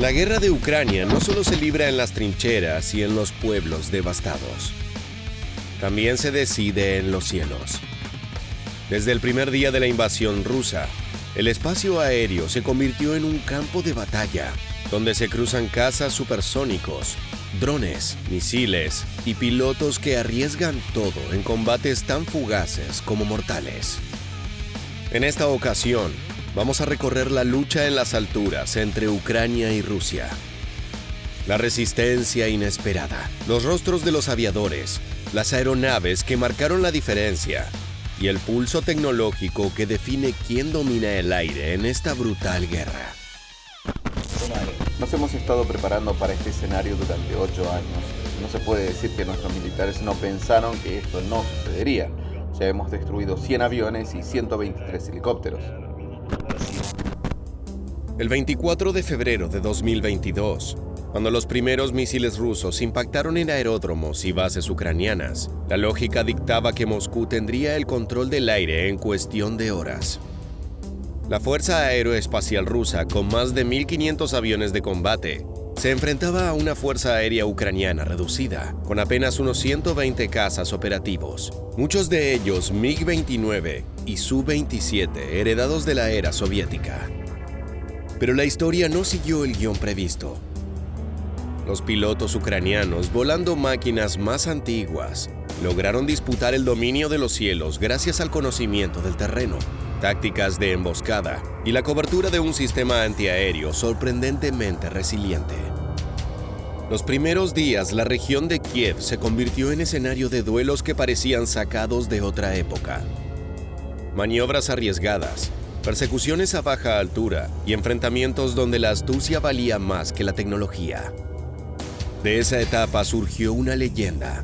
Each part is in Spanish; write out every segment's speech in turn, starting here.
la guerra de Ucrania no solo se libra en las trincheras y en los pueblos devastados, también se decide en los cielos. Desde el primer día de la invasión rusa, el espacio aéreo se convirtió en un campo de batalla, donde se cruzan cazas supersónicos, drones, misiles y pilotos que arriesgan todo en combates tan fugaces como mortales. En esta ocasión, vamos a recorrer la lucha en las alturas entre Ucrania y Rusia. La resistencia inesperada, los rostros de los aviadores, las aeronaves que marcaron la diferencia y el pulso tecnológico que define quién domina el aire en esta brutal guerra. Nos hemos estado preparando para este escenario durante 8 años. No se puede decir que nuestros militares no pensaron que esto no sucedería. Ya hemos destruido 100 aviones y 123 helicópteros. El 24 de febrero de 2022, cuando los primeros misiles rusos impactaron en aeródromos y bases ucranianas, la lógica dictaba que Moscú tendría el control del aire en cuestión de horas. La Fuerza Aeroespacial Rusa, con más de 1.500 aviones de combate, se enfrentaba a una fuerza aérea ucraniana reducida, con apenas unos 120 cazas operativos, muchos de ellos MiG-29 y Su-27, heredados de la era soviética. Pero la historia no siguió el guión previsto. Los pilotos ucranianos, volando máquinas más antiguas, lograron disputar el dominio de los cielos gracias al conocimiento del terreno, tácticas de emboscada y la cobertura de un sistema antiaéreo sorprendentemente resiliente. Los primeros días, la región de Kiev se convirtió en escenario de duelos que parecían sacados de otra época. Maniobras arriesgadas, persecuciones a baja altura y enfrentamientos donde la astucia valía más que la tecnología. De esa etapa surgió una leyenda.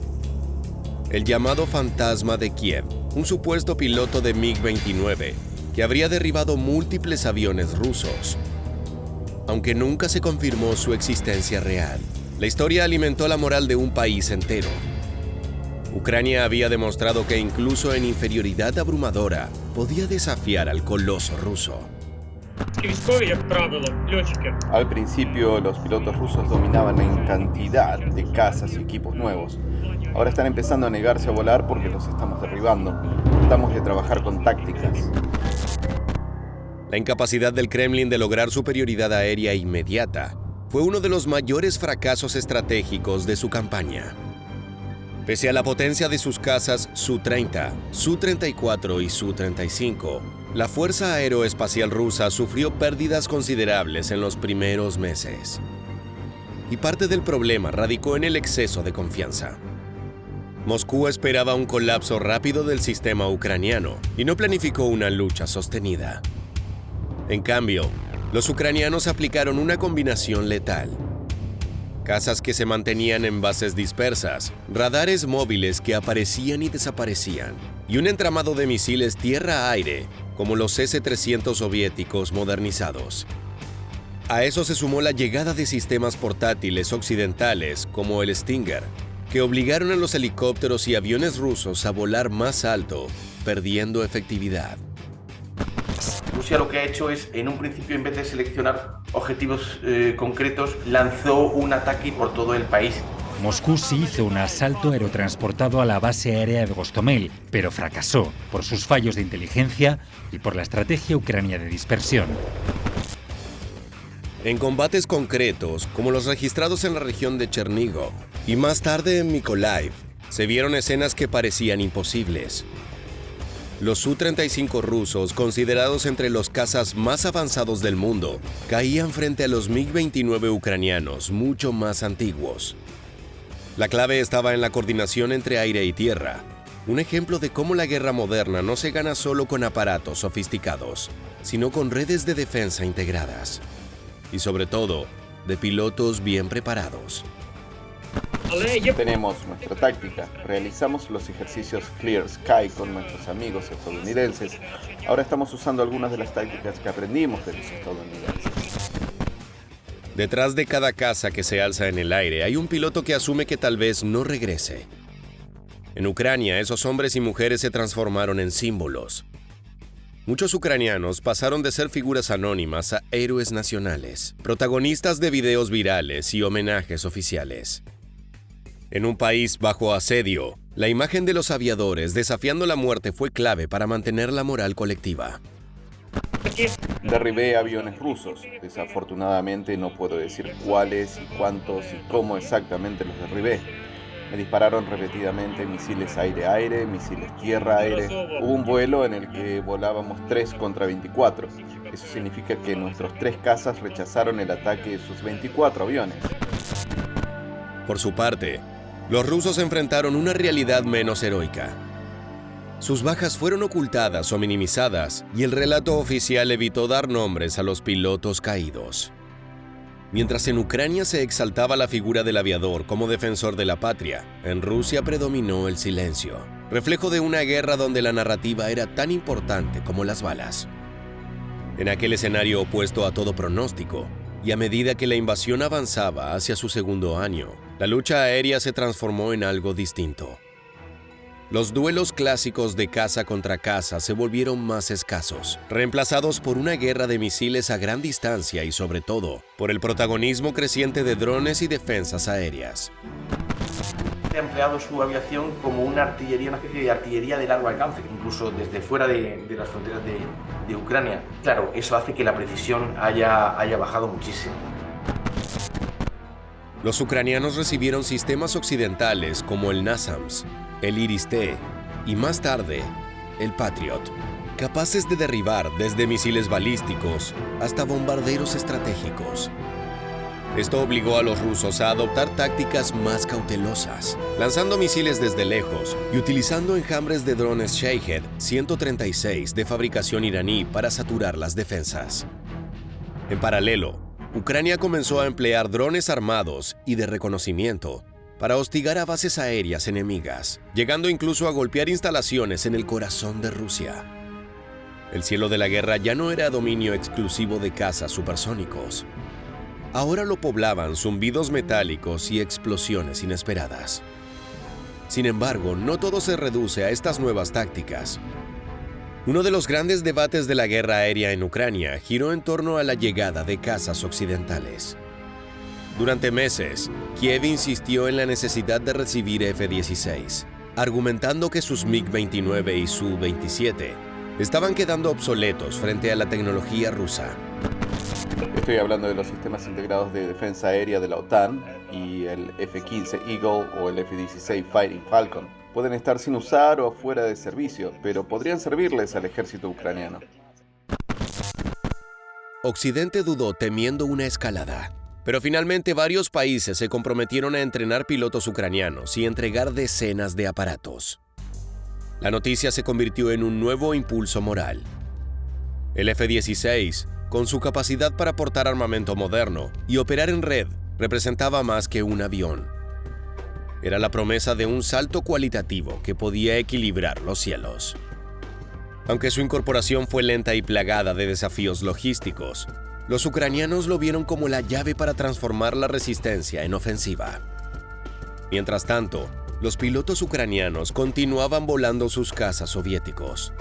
El llamado Fantasma de Kiev, un supuesto piloto de MiG-29 que habría derribado múltiples aviones rusos. Aunque nunca se confirmó su existencia real, la historia alimentó la moral de un país entero. Ucrania había demostrado que incluso en inferioridad abrumadora podía desafiar al coloso ruso. Al principio, los pilotos rusos dominaban en cantidad de cazas y equipos nuevos. Ahora están empezando a negarse a volar porque los estamos derribando. Tratamos de trabajar con tácticas. La incapacidad del Kremlin de lograr superioridad aérea inmediata fue uno de los mayores fracasos estratégicos de su campaña. Pese a la potencia de sus cazas Su-30, Su-34 y Su-35, la Fuerza Aeroespacial Rusa sufrió pérdidas considerables en los primeros meses. Y parte del problema radicó en el exceso de confianza. Moscú esperaba un colapso rápido del sistema ucraniano y no planificó una lucha sostenida. En cambio, los ucranianos aplicaron una combinación letal. Cazas que se mantenían en bases dispersas, radares móviles que aparecían y desaparecían, y un entramado de misiles tierra-aire, como los S-300 soviéticos modernizados. A eso se sumó la llegada de sistemas portátiles occidentales como el Stinger, que obligaron a los helicópteros y aviones rusos a volar más alto, perdiendo efectividad. Rusia lo que ha hecho es, en un principio, en vez de seleccionar objetivos concretos, lanzó un ataque por todo el país. Moscú sí hizo un asalto aerotransportado a la base aérea de Gostomel, pero fracasó por sus fallos de inteligencia y por la estrategia ucrania de dispersión. En combates concretos, como los registrados en la región de Chernigov y más tarde en Mykolaiv, se vieron escenas que parecían imposibles. Los Su-35 rusos, considerados entre los cazas más avanzados del mundo, caían frente a los MiG-29 ucranianos, mucho más antiguos. La clave estaba en la coordinación entre aire y tierra, un ejemplo de cómo la guerra moderna no se gana solo con aparatos sofisticados, sino con redes de defensa integradas. Y sobre todo, de pilotos bien preparados. Tenemos nuestra táctica. Realizamos los ejercicios Clear Sky con nuestros amigos estadounidenses. Ahora estamos usando algunas de las tácticas que aprendimos de los estadounidenses. Detrás de cada caza que se alza en el aire hay un piloto que asume que tal vez no regrese. En Ucrania, esos hombres y mujeres se transformaron en símbolos. muchos ucranianos pasaron de ser figuras anónimas a héroes nacionales, protagonistas de videos virales y homenajes oficiales. En un país bajo asedio, la imagen de los aviadores desafiando la muerte fue clave para mantener la moral colectiva. Derribé aviones rusos. Desafortunadamente no puedo decir cuáles y cuántos y cómo exactamente los derribé. Me dispararon repetidamente misiles aire-aire, misiles tierra-aire. Hubo un vuelo en el que volábamos 3 contra 24. Eso significa que nuestros 3 cazas rechazaron el ataque de sus 24 aviones. Por su parte, los rusos enfrentaron una realidad menos heroica. Sus bajas fueron ocultadas o minimizadas y el relato oficial evitó dar nombres a los pilotos caídos. Mientras en Ucrania se exaltaba la figura del aviador como defensor de la patria, en Rusia predominó el silencio, reflejo de una guerra donde la narrativa era tan importante como las balas. En aquel escenario opuesto a todo pronóstico, y a medida que la invasión avanzaba hacia su segundo año, la lucha aérea se transformó en algo distinto. Los duelos clásicos de casa contra casa se volvieron más escasos, reemplazados por una guerra de misiles a gran distancia y, sobre todo, por el protagonismo creciente de drones y defensas aéreas. Ha empleado su aviación como una especie de artillería de largo alcance, incluso desde fuera de las fronteras de Ucrania. Claro, eso hace que la precisión haya bajado muchísimo. Los ucranianos recibieron sistemas occidentales como el NASAMS, el Iris-T y más tarde, el Patriot, capaces de derribar desde misiles balísticos hasta bombarderos estratégicos. Esto obligó a los rusos a adoptar tácticas más cautelosas, lanzando misiles desde lejos y utilizando enjambres de drones Shahed 136 de fabricación iraní para saturar las defensas. En paralelo, Ucrania comenzó a emplear drones armados y de reconocimiento para hostigar a bases aéreas enemigas, llegando incluso a golpear instalaciones en el corazón de Rusia. El cielo de la guerra ya no era dominio exclusivo de cazas supersónicos. Ahora lo poblaban zumbidos metálicos y explosiones inesperadas. Sin embargo, no todo se reduce a estas nuevas tácticas. Uno de los grandes debates de la guerra aérea en Ucrania giró en torno a la llegada de cazas occidentales. Durante meses, Kiev insistió en la necesidad de recibir F-16, argumentando que sus MiG-29 y Su-27 estaban quedando obsoletos frente a la tecnología rusa. Estoy hablando de los sistemas integrados de defensa aérea de la OTAN y el F-15 Eagle o el F-16 Fighting Falcon. Pueden estar sin usar o fuera de servicio, pero podrían servirles al ejército ucraniano. Occidente dudó temiendo una escalada, pero finalmente varios países se comprometieron a entrenar pilotos ucranianos y entregar decenas de aparatos. La noticia se convirtió en un nuevo impulso moral. El F-16, con su capacidad para portar armamento moderno y operar en red, representaba más que un avión. Era la promesa de un salto cualitativo que podía equilibrar los cielos. Aunque su incorporación fue lenta y plagada de desafíos logísticos, los ucranianos lo vieron como la llave para transformar la resistencia en ofensiva. Mientras tanto, los pilotos ucranianos continuaban volando sus cazas soviéticos.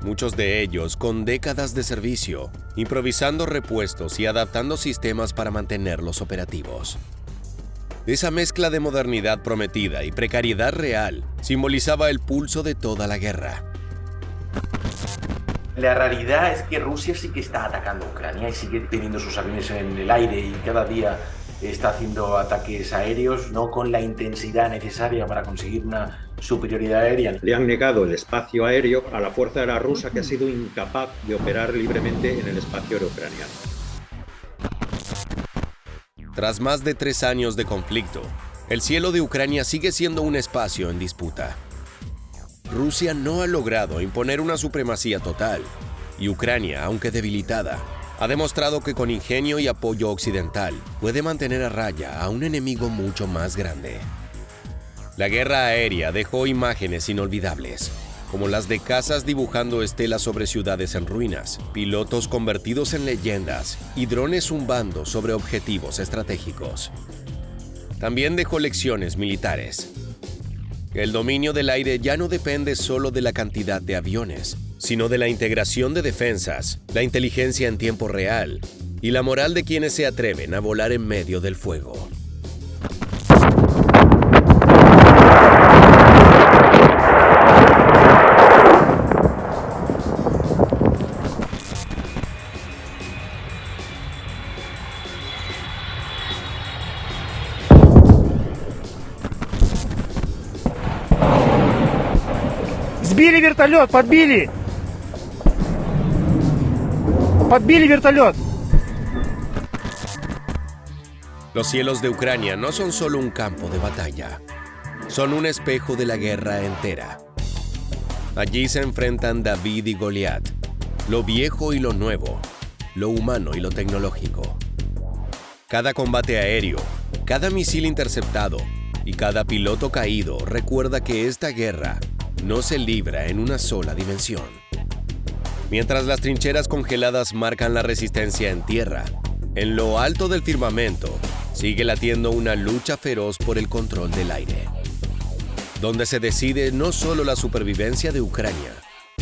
Muchos de ellos con décadas de servicio, improvisando repuestos y adaptando sistemas para mantenerlos operativos. Esa mezcla de modernidad prometida y precariedad real simbolizaba el pulso de toda la guerra. La realidad es que Rusia sí que está atacando a Ucrania y sigue teniendo sus aviones en el aire y cada día está haciendo ataques aéreos, no con la intensidad necesaria para conseguir una superioridad aérea. Le han negado el espacio aéreo a la Fuerza Aérea Rusa, que ha sido incapaz de operar libremente en el espacio aéreo ucraniano. Tras más de 3 años de conflicto, el cielo de Ucrania sigue siendo un espacio en disputa. Rusia no ha logrado imponer una supremacía total, y Ucrania, aunque debilitada, ha demostrado que con ingenio y apoyo occidental puede mantener a raya a un enemigo mucho más grande. La guerra aérea dejó imágenes inolvidables, como las de cazas dibujando estelas sobre ciudades en ruinas, pilotos convertidos en leyendas y drones zumbando sobre objetivos estratégicos. También dejó lecciones militares. El dominio del aire ya no depende solo de la cantidad de aviones, sino de la integración de defensas, la inteligencia en tiempo real y la moral de quienes se atreven a volar en medio del fuego. Сбили вертолет, подбили! Подбили вертолет! Los cielos de Ucrania no son solo un campo de batalla, son un espejo de la guerra entera. Allí se enfrentan David y Goliat, lo viejo y lo nuevo, lo humano y lo tecnológico. Cada combate aéreo, cada misil interceptado y cada piloto caído recuerda que esta guerra no se libra en una sola dimensión. Mientras las trincheras congeladas marcan la resistencia en tierra, en lo alto del firmamento sigue latiendo una lucha feroz por el control del aire, donde se decide no solo la supervivencia de Ucrania,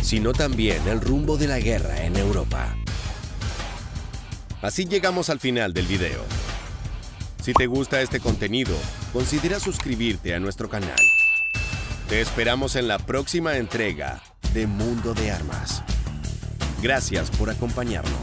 sino también el rumbo de la guerra en Europa. Así llegamos al final del video. Si te gusta este contenido, considera suscribirte a nuestro canal. Te esperamos en la próxima entrega de Mundo de Armas. Gracias por acompañarnos.